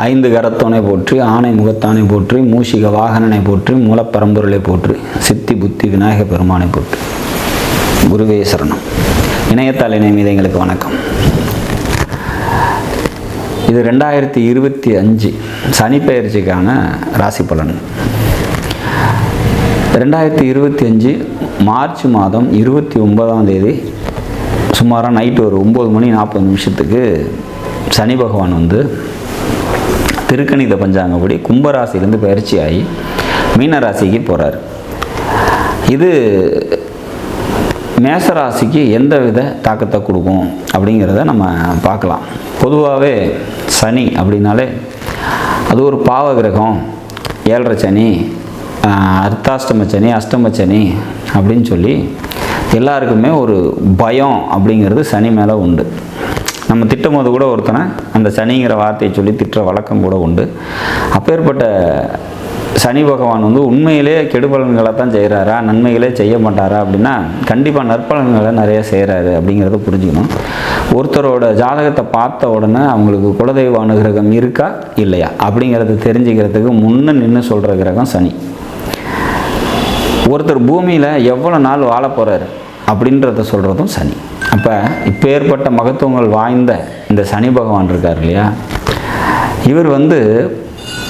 ஐந்து கரத்தோனை போற்றி, ஆணை முகத்தானை போற்றி, மூஷிக வாகனனை போற்றி, மூலப்பரம்பொருளை போற்றி, சித்தி புத்தி விநாயக பெருமானை போற்றி. குருவே சரணம். இணையத்தாள் இணை மீது எங்களுக்கு வணக்கம். இது 2025 சனி பெயர்ச்சிக்கான ராசி பலன். 2025 மார்ச் மாதம் 29ஆம் தேதி சுமாராக நைட்டு ஒரு 9:40 சனி பகவான் திருக்கணித பஞ்சாங்கப்படி கும்பராசிலேருந்து பயிற்சி ஆகி மீனராசிக்கு போகிறார். இது மேசராசிக்கு எந்த வித தாக்கத்தை கொடுக்கும் அப்படிங்கிறத நம்ம பார்க்கலாம். பொதுவாகவே சனி அப்படின்னாலே அது ஒரு பாவ கிரகம், 7.5 சனி, அர்த்தாஷ்டம சனி, அஷ்டம சனி அப்படின்னு சொல்லி எல்லாருக்குமே ஒரு பயம் அப்படிங்கிறது சனி மேலே உண்டு. நம்ம திட்டும் போது கூட ஒருத்தனை அந்த சனிங்கிற வார்த்தையை சொல்லி திட்டுற வழக்கம் கூட உண்டு. அப்பேற்பட்ட சனி பகவான் உண்மையிலே கெடுபலன்களை தான் செய்கிறாரா, நன்மைகளே செய்ய மாட்டாரா அப்படின்னா கண்டிப்பாக நற்பலன்களை நிறைய செய்கிறாரு அப்படிங்கிறத புரிஞ்சுக்கணும். ஒருத்தரோட ஜாதகத்தை பார்த்த உடனே அவங்களுக்கு குலதெய்வ அனுகிரகம் இருக்கா இல்லையா அப்படிங்கிறத தெரிஞ்சுக்கிறதுக்கு முன்னே நின்று சொல்கிற கிரகம் சனி. ஒருத்தர் பூமியில் எவ்வளோ நாள் வாழ போகிறாரு அப்படின்றத சொல்கிறதும் சனி. அப்போ இப்போ ஏற்பட்ட மகத்துவங்கள் வாய்ந்த இந்த சனி பகவான் இருக்கார் இல்லையா, இவர்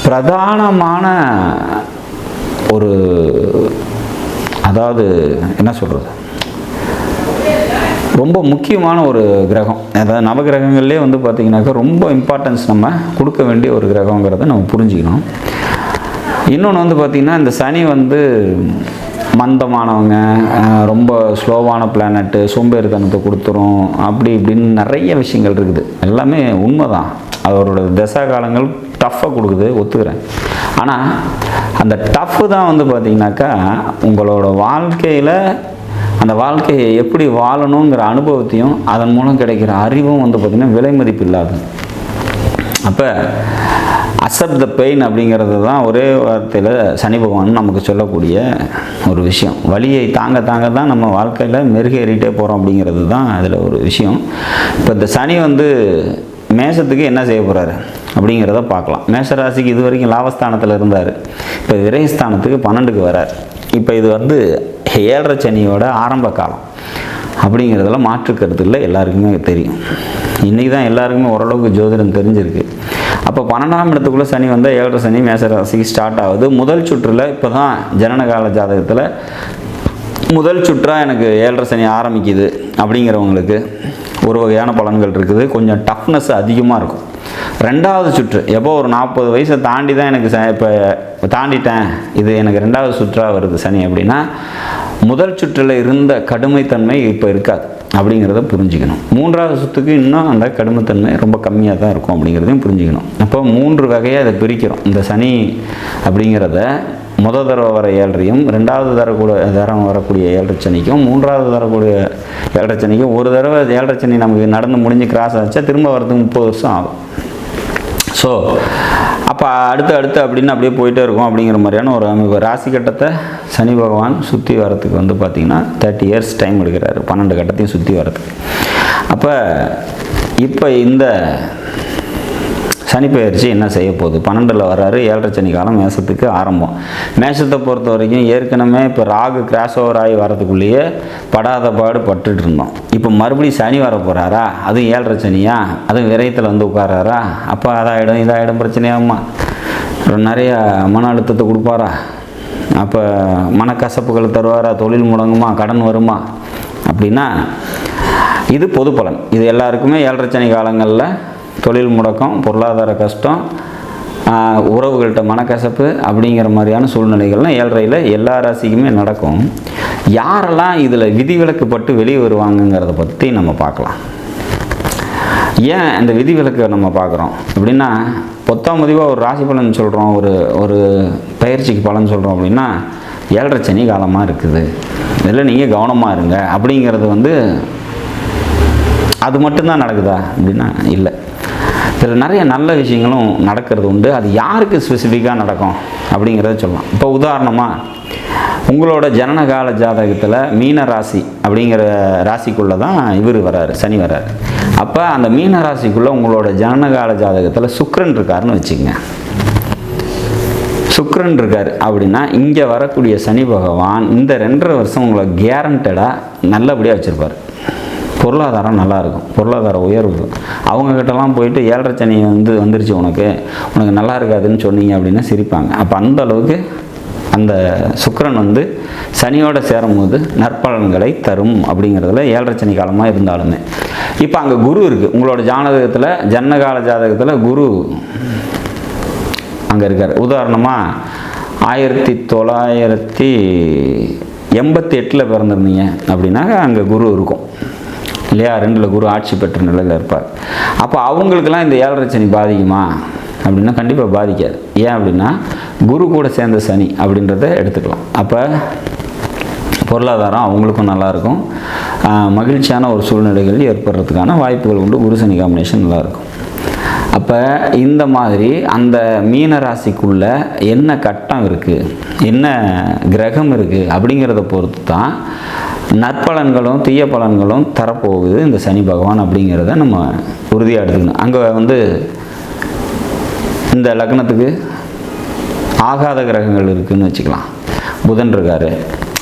பிரதானமான ஒரு, அதாவது என்ன சொல்கிறது, ரொம்ப முக்கியமான ஒரு கிரகம். அதாவது நவகிரகங்கள்லேயே பார்த்திங்கனாக்கா ரொம்ப இம்பார்ட்டன்ஸ் நம்ம கொடுக்க வேண்டிய ஒரு கிரகங்கிறத நம்ம புரிஞ்சுக்கணும். இன்னொன்று பார்த்திங்கன்னா இந்த சனி மந்தமானவங்க, ரொம்ப ஸ்லோவான பிளானட்டு, சோம்பேறித்தனத்தை கொடுத்துரும், அப்படி இப்படின்னு நிறைய விஷயங்கள் இருக்குது. எல்லாமே உண்மை தான். அவரோட தசா காலங்கள் டஃப்பாக கொடுக்குது, ஒத்துக்கிறேன். ஆனால் அந்த டஃப்பு தான் பார்த்திங்கனாக்கா உங்களோட வாழ்க்கையில் அந்த வாழ்க்கையை எப்படி வாழணுங்கிற அனுபவத்தையும் அதன் மூலம் கிடைக்கிற அறிவும் பார்த்திங்கன்னா விலை மதிப்பு இல்லாது. அப்போ அக்செப்ட் த பெயின் அப்படிங்கிறது தான் ஒரே வார்த்தையில் சனி பகவான் நமக்கு சொல்லக்கூடிய ஒரு விஷயம். வலியை தாங்க தாங்க தான் நம்ம வாழ்க்கையில் மெருகேறிட்டே போகிறோம் அப்படிங்கிறது தான் அதில் ஒரு விஷயம். இப்போ இந்த சனி மேஷத்துக்கு என்ன செய்ய போகிறாரு அப்படிங்கிறத பார்க்கலாம். மேஷராசிக்கு இது வரைக்கும் லாபஸ்தானத்தில் இருந்தார். இப்போ விரயஸ்தானத்துக்கு 12க்கு வரார். இப்போ இது 7.5 சனியோட ஆரம்ப காலம் அப்படிங்கிறதுல மாற்றுக்கிறது இல்லை, எல்லாருக்குமே தெரியும். இன்றைக்கி தான் எல்லாருக்குமே ஓரளவுக்கு ஜோதிடம் தெரிஞ்சிருக்கு. அப்போ 12ஆம் இடத்துக்குள்ளே சனி 7.5 சனி மேசராசிக்கு ஸ்டார்ட் ஆகுது. முதல் சுற்றில் இப்போ தான் ஜனனகால ஜாதகத்தில் முதல் சுற்றாக எனக்கு 7.5 சனி ஆரம்பிக்குது அப்படிங்கிறவங்களுக்கு ஒரு வகையான பலன்கள் இருக்குது. கொஞ்சம் டஃப்னஸ் அதிகமாக இருக்கும். 2வது சுற்று எப்போ ஒரு 40 வயசை தாண்டி தான் எனக்கு இப்போ தாண்டிட்டேன், இது எனக்கு 2வது சுற்றாக வருது சனி அப்படின்னா முதல் சுற்றில் இருந்த கடுமைத்தன்மை இப்போ இருக்காது அப்படிங்கிறத புரிஞ்சுக்கணும். 3வது சுற்றுக்கு இன்னும் அந்த கடுமைத்தன்மை ரொம்ப கம்மியாக தான் இருக்கும் அப்படிங்கிறதையும் புரிஞ்சுக்கணும். அப்போ 3 வகையாக இதை பிரிக்கிறோம். இந்த சனி அப்படிங்கிறத முதல் தடவை வர 7.5யும், 2வது தரம் வரக்கூடிய 7.5 சனிக்கும், 3வது வரக்கூடிய 7.5 சனிக்கும். ஒரு தடவை 7.5 சனி நமக்கு நடந்து முடிஞ்சு கிராஸ் ஆச்சா திரும்ப வரதுக்கு 30 வருஷம் ஆகும். ஸோ அப்போ அடுத்து அப்படின்னு அப்படியே போயிட்டே இருக்கும் அப்படிங்கிற மாதிரியான ஒரு அமைப்பு. ராசி கட்டத்தை சனி பகவான் சுற்றி வரத்துக்கு பார்த்திங்கன்னா 30 இயர்ஸ் டைம் எடுக்கிறாரு, 12 கட்டத்தையும் சுற்றி வரத்துக்கு. அப்போ இப்போ இந்த சனி பெயர்ச்சி என்ன செய்ய போகுது? 12ல் வராரு, 7.5 சனி காலம் மேஷத்துக்கு ஆரம்பம். மேஷத்தை பொறுத்த வரைக்கும் ஏற்கனவே இப்போ ராகு கிராஸ் ஓவர் ஆகி வரதுக்குள்ளேயே படாத பாடு பட்டுட்டு இருந்தோம். இப்போ மறுபடியும் சனி வர போகிறாரா, அதுவும் 7.5 சனியா, அதுவும் விரயத்தில் உட்காராரா. அப்போ அதாகிடும் இதாகிடும் பிரச்சனையாகுமா, நிறையா மன அழுத்தத்தை கொடுப்பாரா, அப்போ மனக்கசப்புகள் தருவாரா, தொழில் முடங்குமா, கடன் வருமா அப்படின்னா இது பொது பலன். இது எல்லாருக்குமே 7.5 சனி காலங்களில் தொழில் முடக்கம், பொருளாதார கஷ்டம், உறவுகள்கிட்ட மனக்கசப்பு அப்படிங்கிற மாதிரியான சூழ்நிலைகள்லாம் 7.5ல் எல்லா ராசிக்குமே நடக்கும். யாரெல்லாம் இதில் விதிவிலக்குப்பட்டு வெளியே வருவாங்கங்கிறத பற்றி நம்ம பார்க்கலாம். ஏன் இந்த விதிவிலக்கை நம்ம பார்க்குறோம் அப்படின்னா, பொத்தாம் மதிவாக ஒரு ராசி பலன் சொல்கிறோம், ஒரு பயிற்சிக்கு பலன் சொல்கிறோம் அப்படின்னா 7.5 சனி காலமாக இருக்குது, இதில் நீங்கள் கவனமாக இருங்க அப்படிங்கிறது அது மட்டும்தான் நடக்குதா அப்படின்னா இல்லை. இதில் நிறைய நல்ல விஷயங்களும் நடக்கிறது உண்டு. அது யாருக்கு ஸ்பெசிஃபிக்காக நடக்கும் அப்படிங்கிறத சொல்லலாம். இப்போ உதாரணமாக உங்களோட ஜனனகால ஜாதகத்தில் மீன ராசி அப்படிங்கிற ராசிக்குள்ளே தான் இவர் வராரு, சனி வராரு. அப்போ அந்த மீன ராசிக்குள்ளே உங்களோட ஜனனகால ஜாதகத்தில் சுக்கிரன் இருக்காருன்னு வச்சுக்கங்க. சுக்கிரன் இருக்கார் அப்படின்னா இங்கே வரக்கூடிய சனி பகவான் இந்த 2.5 வருஷம் உங்களை கேரண்டடாக நல்லபடியாக வச்சுருப்பார். பொருளாதாரம் நல்லாயிருக்கும், பொருளாதார உயர்வு. அவங்கக்கிட்டலாம் போயிட்டு 7.5 சனி வந்துருச்சு உனக்கு நல்லா இருக்காதுன்னு சொன்னீங்க அப்படின்னா சிரிப்பாங்க. அப்போ அந்த அளவுக்கு அந்த சுக்கிரன் சனியோட சேரும்போது நற்பலன்களை தரும் அப்படிங்கிறதுல 7.5 சனி காலமாக இருந்தாலுமே. இப்போ அங்கே குரு இருக்குது உங்களோட ஜாதகத்தில், ஜனனகால ஜாதகத்தில் குரு அங்கே இருக்கார். உதாரணமாக 1988 பிறந்திருந்தீங்க அப்படின்னா அங்கே குரு இருக்கும் இல்லையா? 2ல் குரு ஆட்சி பெற்ற நிலையில் இருப்பார். அப்போ அவங்களுக்கெல்லாம் இந்த 7.5 சனி பாதிக்குமா அப்படின்னா கண்டிப்பாக பாதிக்காது. ஏன் அப்படின்னா குரு கூட சேர்ந்த சனி அப்படின்றத எடுத்துக்கலாம். அப்போ பொருளாதாரம் அவங்களுக்கும் நல்லாயிருக்கும், மகிழ்ச்சியான ஒரு சூழ்நிலைகள் ஏற்படுறதுக்கான வாய்ப்புகள் உண்டு. குரு சனி காம்பினேஷன் நல்லாயிருக்கும். அப்போ இந்த மாதிரி அந்த மீன ராசிக்குள்ளே என்ன கட்டம் இருக்குது, என்ன கிரகம் இருக்குது அப்படிங்கிறத பொறுத்து தான் நற்பலன்களும் தீய பலன்களும் தரப்போகுது இந்த சனி பகவான் அப்படிங்கிறத நம்ம உறுதியாக எடுத்துக்கணும். அங்கே இந்த லக்னத்துக்கு ஆகாத கிரகங்கள் இருக்குதுன்னு வச்சுக்கலாம். புதன் இருக்கார்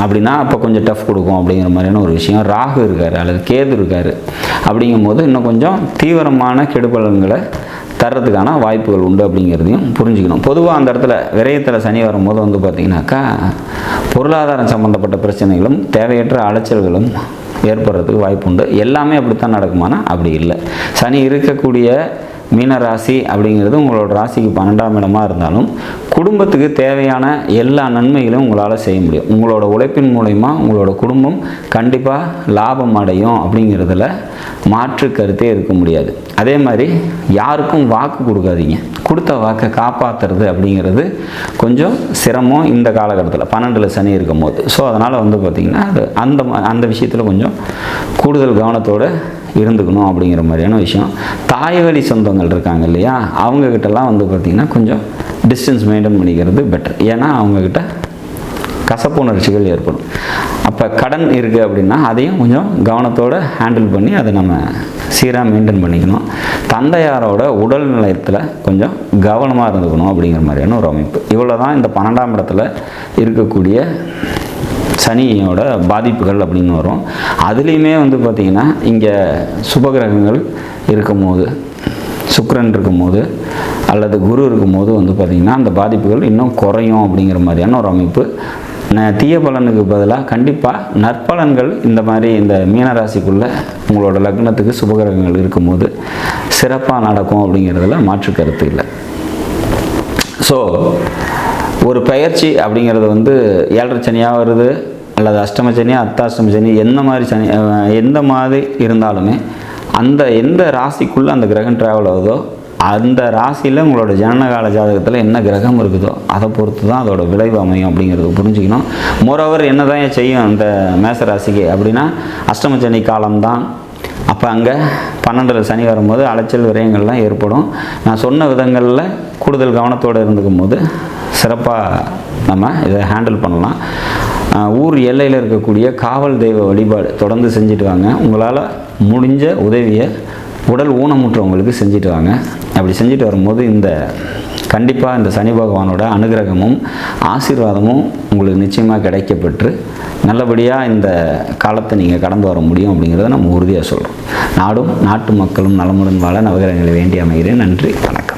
அப்படின்னா அப்போ கொஞ்சம் டஃப் கொடுக்கும் அப்படிங்கிற மாதிரியான ஒரு விஷயம். ராகு இருக்கார் அல்லது கேது இருக்கார் அப்படிங்கும்போது இன்னும் கொஞ்சம் தீவிரமான கெடுபலன்களை தர்றதுக்கான வாய்ப்புகள் உண்டு அப்படிங்கிறதையும் புரிஞ்சுக்கணும். பொதுவாக அந்த இடத்துல விரயத்தில் சனி வரும்போது பார்த்திங்கனாக்கா பொருளாதாரம் சம்மந்தப்பட்ட பிரச்சனைகளும் தேவையற்ற அலைச்சல்களும் ஏற்படுறதுக்கு வாய்ப்பு உண்டு. எல்லாமே அப்படித்தான் நடக்குமானா அப்படி இல்லை. சனி இருக்கக்கூடிய மீன ராசி அப்படிங்கிறது உங்களோட ராசிக்கு 12ஆம் இடமாக இருந்தாலும் குடும்பத்துக்கு தேவையான எல்லா நன்மைகளையும் உங்களால் செய்ய முடியும். உங்களோட உழைப்பின் மூலயமா உங்களோட குடும்பம் கண்டிப்பாக லாபம் அடையும் அப்படிங்கிறதுல மாற்று கருத்தே இருக்க முடியாது. அதே மாதிரி யாருக்கும் வாக்கு கொடுக்காதீங்க. கொடுத்த வாக்கை காப்பாற்றுறது அப்படிங்கிறது கொஞ்சம் சிரமம் இந்த காலகட்டத்தில் 12ல் சனி இருக்கும் போது. ஸோ அதனால் பார்த்திங்கன்னா அது அந்த விஷயத்தில் கொஞ்சம் கூடுதல் கவனத்தோடு இருந்துக்கணும் அப்படிங்கிற மாதிரியான விஷயம். தாய் வழி சொந்தங்கள் இருக்காங்க இல்லையா, அவங்கக்கிட்டலாம் பார்த்திங்கன்னா கொஞ்சம் டிஸ்டன்ஸ் மெயின்டைன் பண்ணிக்கிறது பெட்டர். ஏன்னா அவங்கக்கிட்ட கசப்புணர்ச்சிகள் ஏற்படும். அப்போ கடன் இருக்குது அப்படின்னா அதையும் கொஞ்சம் கவனத்தோடு ஹேண்டில் பண்ணி அதை நம்ம சீராக மெயின்டைன் பண்ணிக்கணும். தந்தையாரோட உடல் நிலையத்தில் கொஞ்சம் கவனமாக இருந்துக்கணும் அப்படிங்கிற மாதிரியான ஒரு அமைப்பு. இவ்வளோ தான் இந்த 12ஆம் இடத்துல இருக்கக்கூடிய சனியோட பாதிப்புகள் அப்படின்னு வரும். அதுலேயுமே பார்த்திங்கன்னா இங்கே சுபகிரகங்கள் இருக்கும்போது, சுக்கிரன் இருக்கும்போது அல்லது குரு இருக்கும்போது பார்த்திங்கன்னா அந்த பாதிப்புகள் இன்னும் குறையும் அப்படிங்கிற மாதிரியான ஒரு அமைப்பு. தீய பலனுக்கு பதிலாக கண்டிப்பாக நற்பலன்கள் இந்த மாதிரி இந்த மீனராசிக்குள்ளே உங்களோட லக்னத்துக்கு சுபகிரகங்கள் இருக்கும்போது சிறப்பாக நடக்கும் அப்படிங்கிறதுல மாற்று கருத்து இல்லை. ஸோ ஒரு பயிற்சி அப்படிங்கிறது 7.5 சனியாக வருது அல்லது அஷ்டம சனி, அர்த்தாஷ்டம சனி, எந்த மாதிரி இருந்தாலுமே எந்த ராசிக்குள்ளே அந்த கிரகம் ட்ராவல் ஆகுதோ அந்த ராசியில் உங்களோட ஜனனகால ஜாதகத்தில் என்ன கிரகம் இருக்குதோ அதை பொறுத்து தான் அதோட விளைவு அமையும் அப்படிங்கிறது புரிஞ்சுக்கணும். மோரோவர் என்ன தான் செய்யும் இந்த மேச ராசிக்கு அப்படின்னா அஷ்டம சனி காலம்தான். அப்போ அங்கே 12ல் சனி வரும்போது அலைச்சல் விரயங்கள்லாம் ஏற்படும். நான் சொன்ன விதங்களில் கூடுதல் கவனத்தோடு இருந்துக்கும் போது சிறப்பாக நம்ம இதை ஹேண்டில் பண்ணலாம். ஊர் எல்லையில் இருக்கக்கூடிய காவல் தெய்வ வழிபாடு தொடர்ந்து செஞ்சுட்டு வாங்க. உங்களால் முடிஞ்ச உதவியை உடல் ஊனமுற்றவங்களுக்கு செஞ்சுட்டு வாங்க. அப்படி செஞ்சுட்டு வரும்போது கண்டிப்பாக இந்த சனி பகவானோட அனுகிரகமும் ஆசீர்வாதமும் உங்களுக்கு நிச்சயமாக கிடைக்கப்பெற்று நல்லபடியாக இந்த காலத்தை நீங்கள் கடந்து வர முடியும் அப்படிங்கிறத நம்ம உறுதியாக சொல்கிறோம். நாடும் நாட்டு மக்களும் நலமுடன் வாழ நவகிரகங்களை வேண்டி அமைகிறேன். நன்றி, வணக்கம்.